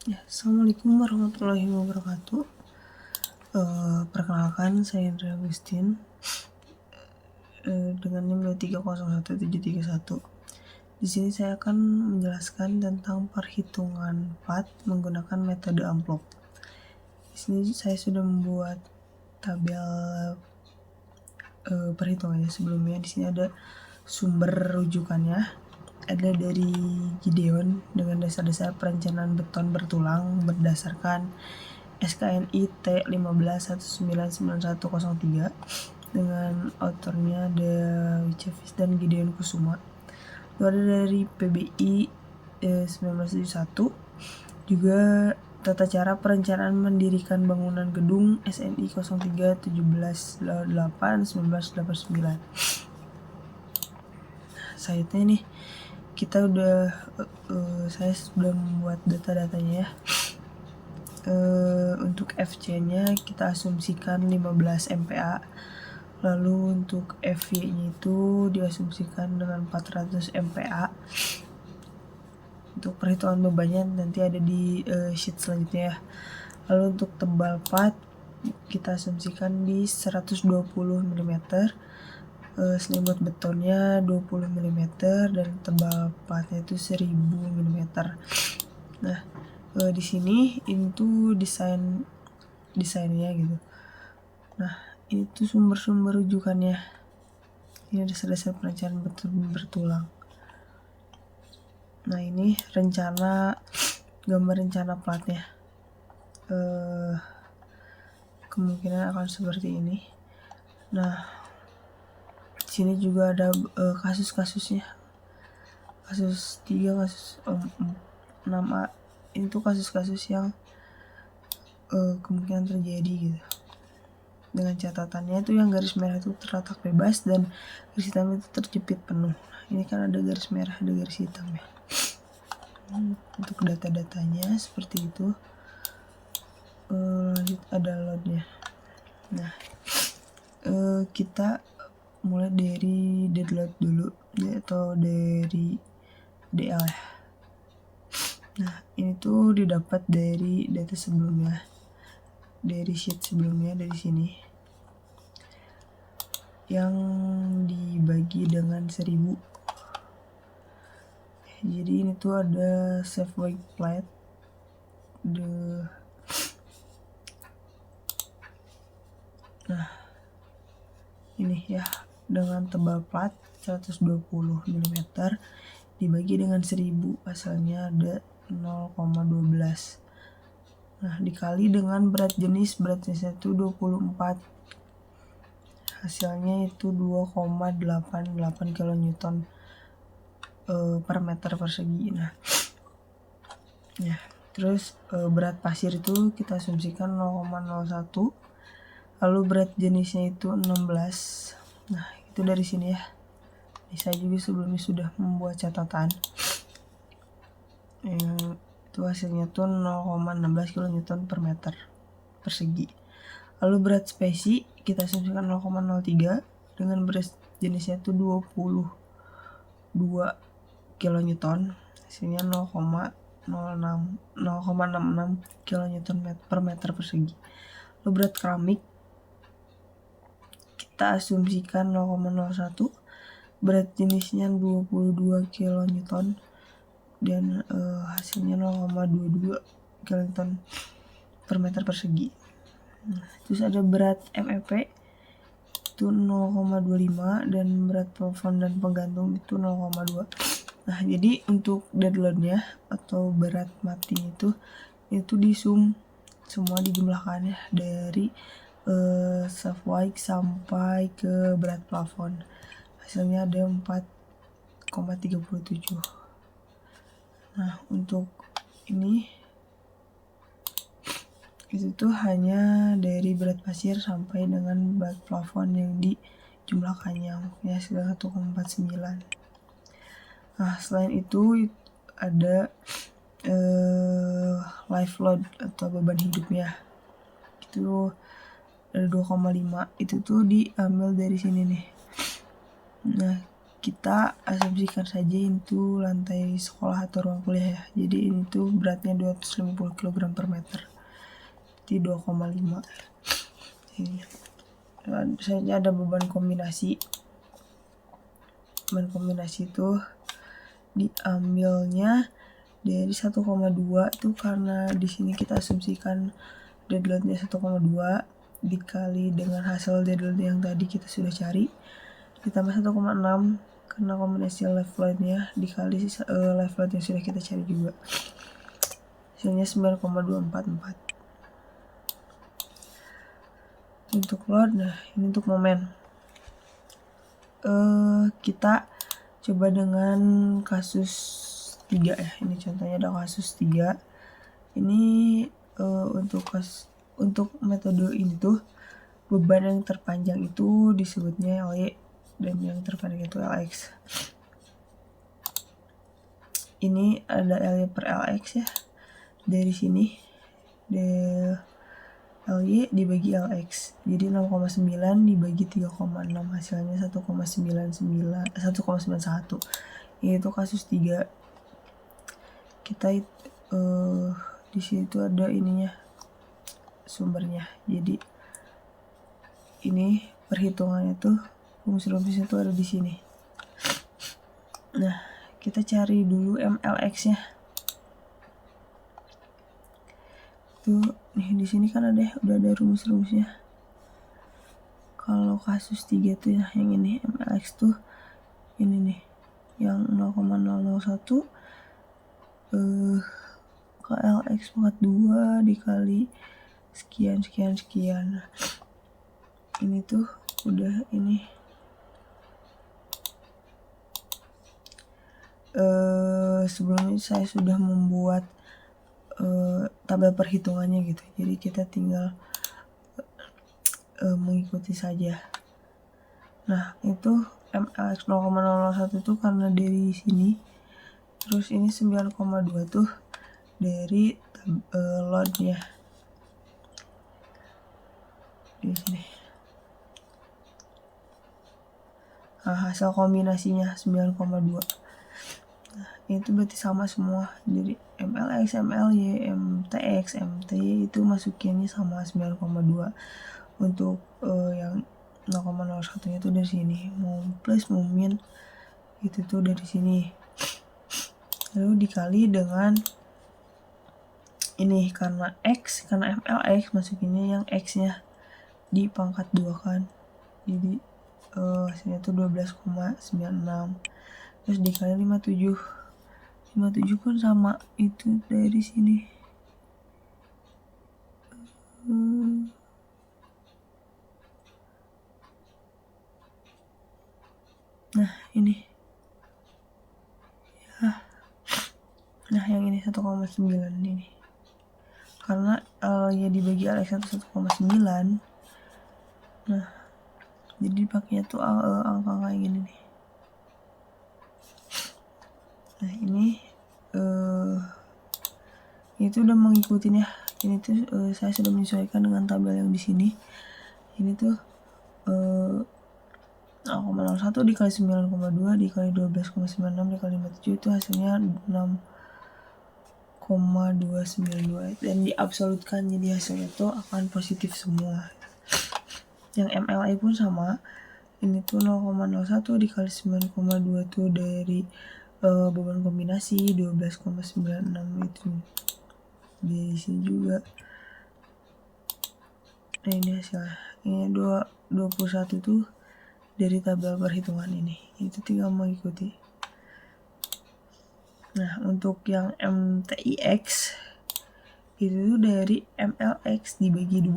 Ya, Assalamualaikum warahmatullahi wabarakatuh. Perkenalkan, saya Indra Agustin dengan NIM 2301731. Di sini saya akan menjelaskan tentang perhitungan plat menggunakan metode amplop. Di sini saya sudah membuat tabel perhitungannya sebelumnya. Di sini ada sumber rujukannya, ada dari Gideon dengan dasar-dasar perencanaan beton bertulang berdasarkan SKNI T15199103 dengan autornya ada Wichavis dan Gideon Kusuma. Itu ada dari PBI 1971, juga tata cara perencanaan mendirikan bangunan gedung SNI 03 17 8 1989. Sayangnya nih kita udah saya sudah membuat data-datanya ya. Untuk FC-nya kita asumsikan 15 MPa. Lalu untuk FY-nya itu diasumsikan dengan 400 MPa. Untuk perhitungan bebannya nanti ada di sheet selanjutnya ya. Lalu untuk tebal plat kita asumsikan di 120 mm. Selimut betonnya 20 mm dan tebal platnya itu 1000 mm. Nah, di sini itu desainnya gitu. Nah, itu sumber-sumber rujukannya. Ini dasar-dasar perencanaan bertulang. Nah, ini gambar rencana platnya. Kemungkinan akan seperti ini. Nah, di sini juga ada kasus-kasusnya. Kasus 3, kasus 6A. Itu kasus-kasus yang kemungkinan terjadi gitu. Dengan catatannya itu yang garis merah itu terletak bebas dan garis hitam itu terjepit penuh. Ini kan ada garis merah, ada garis hitam ya. Untuk data-datanya seperti itu. Lanjut ada loadnya. Nah, kita mulai dari dead load dulu atau dari DL ya. Nah, ini tuh didapat dari data sebelumnya, dari sheet sebelumnya, dari sini yang dibagi dengan 1000. Jadi ini tuh ada safe weight plate, nah ini ya, dengan tebal plat 120 mm dibagi dengan 1000, hasilnya ada 0,12. Nah, dikali dengan berat jenisnya itu 24, hasilnya itu 2,88 kN per meter persegi. Nah, ya, terus berat pasir itu kita asumsikan 0,01. Lalu berat jenisnya itu 16. Nah, itu dari sini ya. Saya juga sebelumnya sudah membuat catatan. Itu hasilnya tuh 0,16 kN per meter persegi. Lalu berat spesi kita asumsikan 0,03 dengan berat jenisnya itu 22 kN. Hasilnya 0,66 kN per meter persegi. Lalu berat keramik kita asumsikan 0,01, berat jenisnya 22 kN dan hasilnya 0,22 kN per meter persegi. Nah, terus ada berat MEP itu 0,25 dan berat plafon dan penggantung itu 0,2. Nah, jadi untuk dead load-nya atau berat mati itu disum semua, dijumlahkan ya, dari safe weight sampai ke berat plafon. Hasilnya ada 4,37. Nah, untuk ini itu tuh hanya dari berat pasir sampai dengan berat plafon yang dijumlahkannya ya, sudah 1,49. Nah, selain itu ada life load atau beban hidupnya itu ada 2,5. Itu tuh diambil dari sini nih. Nah, kita asumsikan saja itu lantai sekolah atau ruang kuliah ya. Jadi ini tuh beratnya 250 kg per meter. Jadi 2,5. Ini. Selanjutnya ada beban kombinasi. Beban kombinasi itu diambilnya dari 1,2 itu karena di sini kita asumsikan dead loadnya 1,2 dikali dengan hasil dead load yang tadi kita sudah cari ditambah 1,6 karena kombinasi live loadnya dikali live load yang sudah kita cari juga, hasilnya 9,244. Untuk load, nah ini untuk momen. Kita coba dengan kasus 3 ya. Ini contohnya ada kasus 3. Ini untuk metode ini tuh beban yang terpanjang itu disebutnya LY dan yang terpendek itu LX. Ini ada LY per LX ya. Dari sini LY dibagi LX. Jadi 6,9 dibagi 3,6 hasilnya 1,91. Itu kasus 3. Kita di situ ada ininya sumbernya. Jadi ini perhitungannya tuh rumus-rumusnya tuh ada di sini. Nah, kita cari dulu MLX-nya. Tuh, nih di sini kan udah ada rumus-rumusnya. Kalau kasus 3 tuh ya, yang ini MLX tuh ini nih, yang 0,001 ke LX pangkat 2 dikali sekian. Ini tuh udah ini sebelumnya saya sudah membuat tabel perhitungannya gitu, jadi kita tinggal mengikuti saja. Nah itu MLX 0,001 itu karena dari sini, terus ini 9,2 tuh dari loadnya di sini. Nah, hasil kombinasinya 9,2. Nah, itu berarti sama semua. Jadi MLX, MLY, MTX, MTY itu masukinnya sama 9,2. Untuk yang 0,01 nya itu dari sini. Mau plus mau min itu tuh dari sini. Lalu dikali dengan ini karena X, karena MLX masukinnya yang X-nya di pangkat 2 kan. Jadi hasilnya tuh 12,96. Terus dikali 57 pun sama itu dari sini. Nah ini ya. Nah yang ini 1,9 ini karena ya dibagi LX 1,9. Nah jadi pakainya tuh angka kayak gini nih. Nah ini itu udah mengikutin ya. Ini tuh saya sudah menyesuaikan dengan tabel yang di sini. Ini tuh 0,01 dikali 9,2 dikali 12,96 dikali 57 itu hasilnya 6,292 dan diabsolutkan, jadi hasilnya tuh akan positif semua. Yang MLI pun sama, ini tuh 0,01 dikali 9,2 tuh dari beban kombinasi 12,96 itu di sini juga. Nah ini hasilnya, ini 21 tuh dari tabel perhitungan ini, itu tinggal mengikuti. Nah untuk yang MTIX itu dari MLX dibagi 2.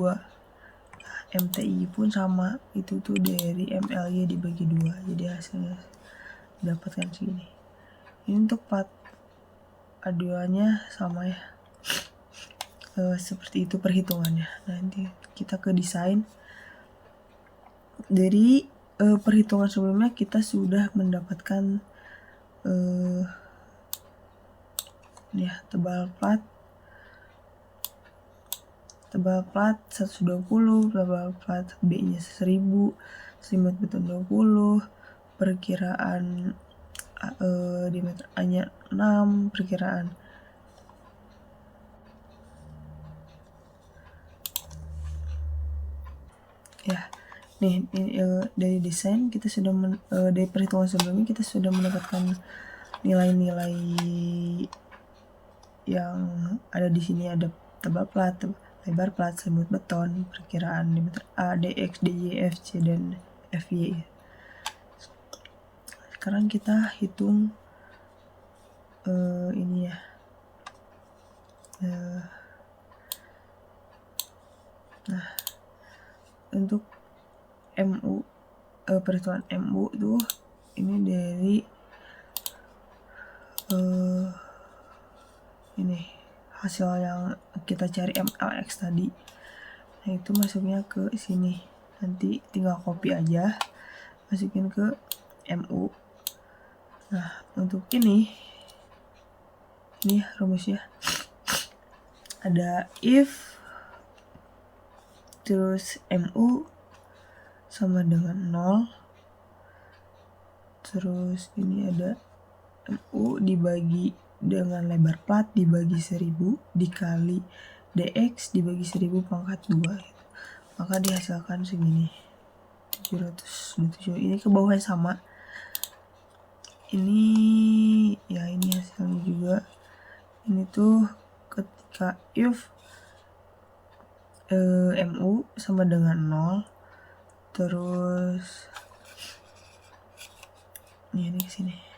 Nah, MTI pun sama, itu tuh dari MLY dibagi 2, jadi hasilnya dapatkan segini. Ini untuk part aduannya sama ya, seperti itu perhitungannya. Nanti kita ke desain. Dari perhitungan sebelumnya kita sudah mendapatkan ya tebal plat 120, tebal plat B nya 1000, selimut beton 20, perkiraan diameter A-nya 6, perkiraan ya. Nih, dari desain kita sudah dari perhitungan sebelumnya kita sudah mendapatkan nilai-nilai yang ada di sini. Ada tebal plat, lebar plat, selimut beton, perkiraan diameter A, DX, DY, FC, dan FY. Sekarang kita hitung ini ya. Nah, untuk MU, perhitungan MU tuh ini dari ini hasil yang kita cari MLX tadi. Nah, itu masuknya ke sini. Nanti tinggal copy aja, masukin ke MU. Nah, untuk ini rumusnya ada if terus MU sama dengan 0, terus ini ada MU dibagi dengan lebar plat dibagi 1000 dikali DX dibagi 1000 pangkat 2 gitu. Maka dihasilkan segini 727. Ini ke bawahnya sama, ini ya, ini hasilnya juga. Ini tuh ketika if MU sama dengan 0, terus ini kesini.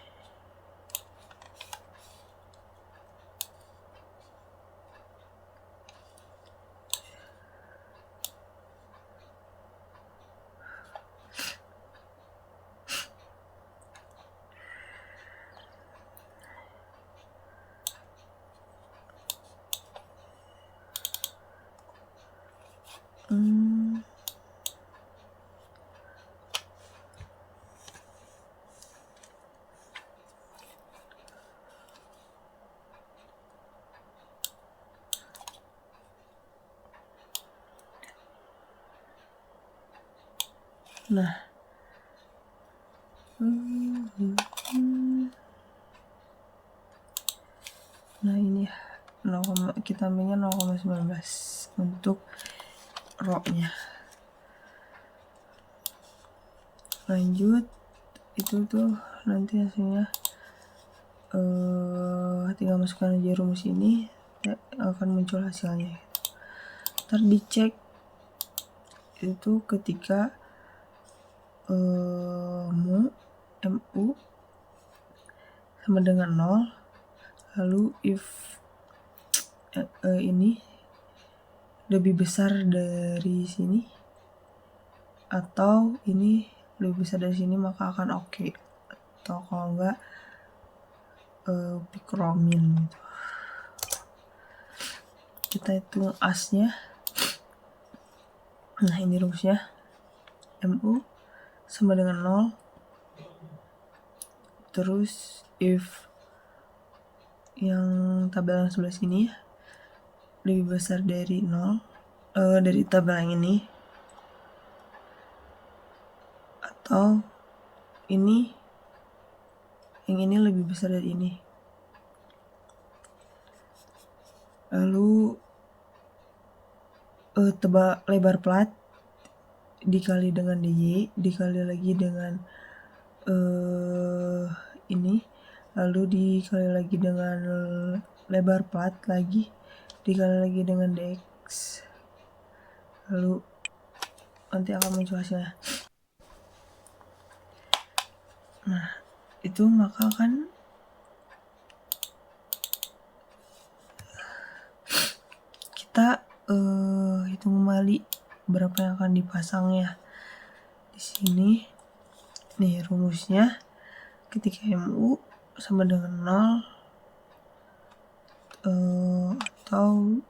Nah, ini kita ambilnya 0,19 untuk rho-nya. Lanjut, itu tuh nanti hasilnya tinggal masukkan aja rumus ini, akan muncul hasilnya. Ntar dicek itu ketika MU sama dengan 0, lalu if ini lebih besar dari sini atau ini lebih besar dari sini, maka akan oke. Atau kalau enggak pikromin gitu. Kita hitung asnya. Nah, ini rumusnya MU sama dengan 0, terus if yang tabel yang sebelah sini lebih besar dari 0, dari tabel yang ini, atau ini yang ini lebih besar dari ini. Lalu lebar plat dikali dengan DY dikali lagi dengan ini, lalu dikali lagi dengan lebar plat lagi dikali lagi dengan DX, lalu nanti akan muncul hasilnya. Nah, itu maka kan kita hitung kembali berapa yang akan dipasangnya. Di sini nih rumusnya, ketika MU sama dengan 0 atau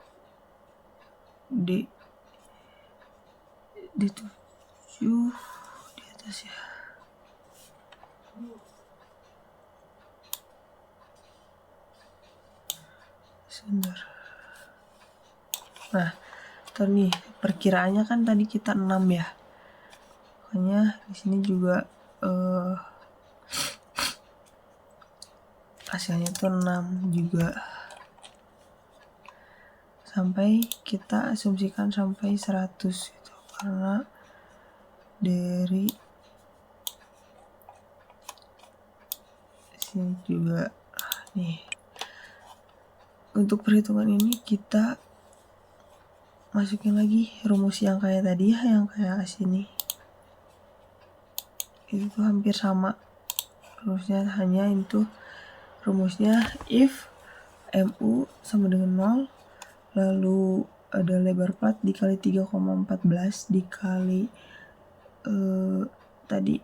D 7 di atas ya. Sebentar. Nah, nih perkiraannya kan tadi kita 6 ya. Makanya di sini juga hasilnya tuh 6 juga, sampai kita asumsikan sampai 100 gitu, karena dari sini juga nih. Untuk perhitungan ini kita masukin lagi rumus yang kayak tadi ya, yang kayak sini itu tuh hampir sama rumusnya, hanya itu rumusnya if mu sama dengan 0, lalu ada lebar plat dikali 3,14 dikali tadi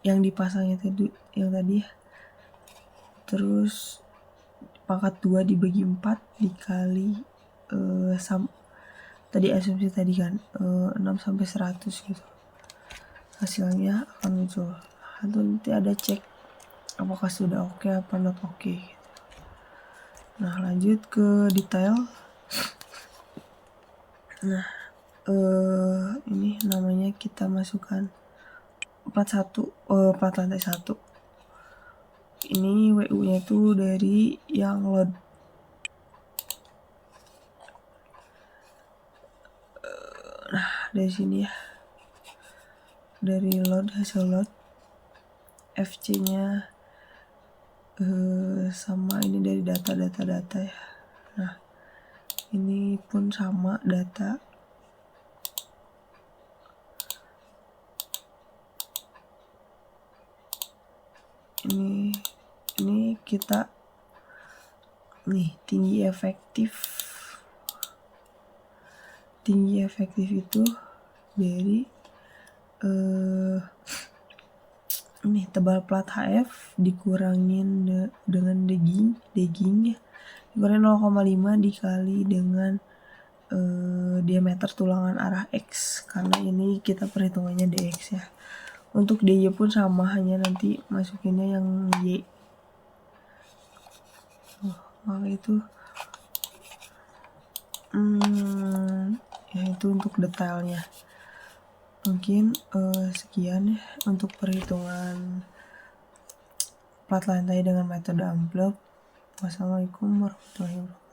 yang dipasangnya tadi yang tadi ya, terus pangkat 2 dibagi 4 dikali tadi asumsi tadi kan 6 sampai 100 gitu, hasilnya akan muncul. Nanti ada cek apakah sudah oke apa not oke gitu. Nah lanjut ke detail. Nah ini namanya kita masukkan plat lantai 1. Ini WU nya itu dari yang load. Nah dari sini ya, dari load, hasil load, FC nya sama ini dari data ya. Nah ini pun sama data. Ini kita nih tinggi efektif itu dari ini tebal plat HF dikurangin dengan degging ya, dikurangin 0,5 dikali dengan diameter tulangan arah X, karena ini kita perhitungannya DX ya. Untuk DY pun sama, hanya nanti masukinnya yang Y. Maka itu ya itu untuk detailnya. Mungkin sekian ya untuk perhitungan plat lantai dengan metode amplop. Wassalamualaikum warahmatullahi wabarakatuh.